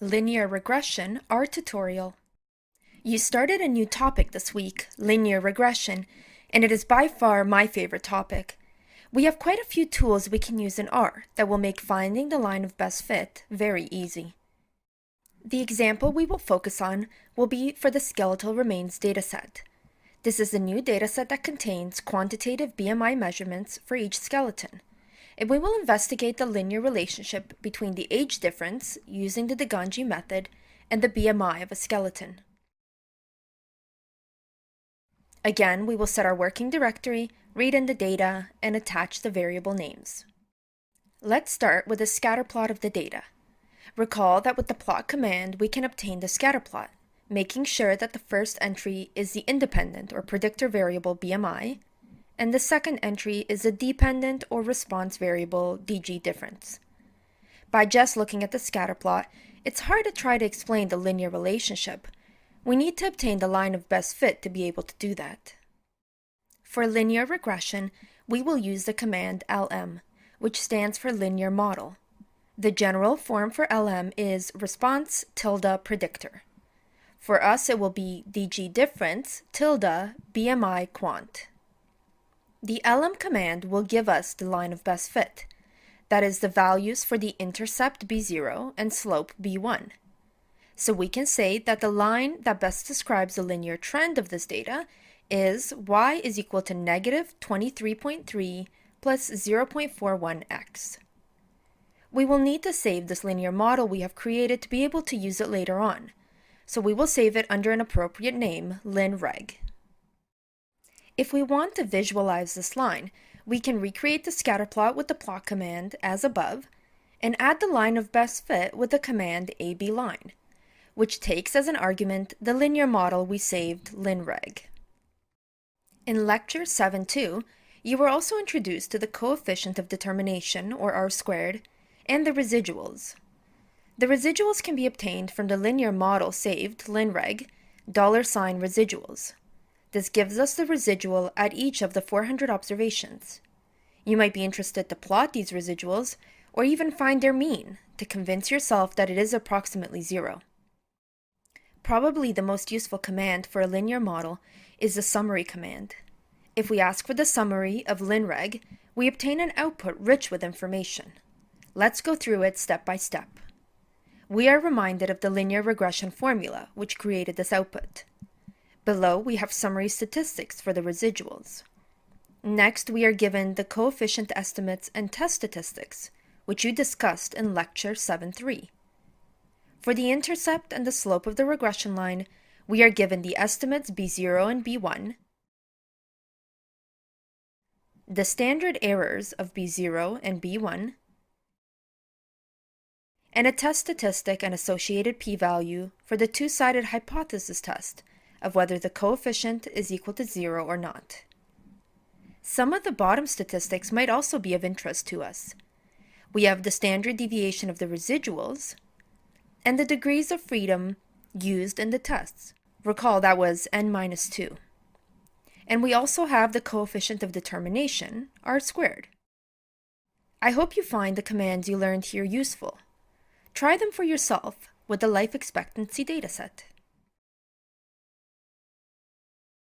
Linear regression, our tutorial. You started a new topic this week, linear regression, and it is by far my favorite topic. We have quite a few tools we can use in R that will make finding the line of best fit very easy. The example we will focus on will be for the skeletal remains dataset. This is a new dataset that contains quantitative BMI measurements for each skeleton. And we will investigate the linear relationship between the age difference using the Deganji method and the BMI of a skeleton. Again, we will set our working directory, read in the data, and attach the variable names. Let's start with a scatter plot of the data. Recall that with the plot command, we can obtain the scatter plot, making sure that the first entry is the independent or predictor variable BMI, and the second entry is a dependent or response variable DG difference. By just looking at the scatter plot, it's hard to try to explain the linear relationship. We need to obtain the line of best fit to be able to do that. For linear regression, we will use the command lm, which stands for linear model. The general form for lm is response tilde predictor. For us, it will be DG difference tilde BMI quant. The lm command will give us the line of best fit, that is the values for the intercept b0 and slope b1. So we can say that the line that best describes the linear trend of this data is y is equal to negative 23.3 plus 0.41x. We will need to save this linear model we have created to be able to use it later on, so we will save it under an appropriate name, linreg. If we want to visualize this line, we can recreate the scatter plot with the plot command as above, and add the line of best fit with the command abline, which takes as an argument the linear model we saved, linreg. In Lecture 7.2, you were also introduced to the coefficient of determination, or R-squared, and the residuals. The residuals can be obtained from the linear model saved, linreg, $residuals. This gives us the residual at each of the 400 observations. You might be interested to plot these residuals, or even find their mean, to convince yourself that it is approximately 0. Probably the most useful command for a linear model is the summary command. If we ask for the summary of linreg, we obtain an output rich with information. Let's go through it step by step. We are reminded of the linear regression formula, which created this output. Below, we have summary statistics for the residuals. Next, we are given the coefficient estimates and test statistics, which you discussed in Lecture 7.3. For the intercept and the slope of the regression line, we are given the estimates B0 and B1, the standard errors of B0 and B1, and a test statistic and associated p-value for the two-sided hypothesis test of whether the coefficient is equal to 0 or not. Some of the bottom statistics might also be of interest to us. We have the standard deviation of the residuals and the degrees of freedom used in the tests. Recall that was n-2. And we also have the coefficient of determination, R-squared. I hope you find the commands you learned here useful. Try them for yourself with the life expectancy dataset.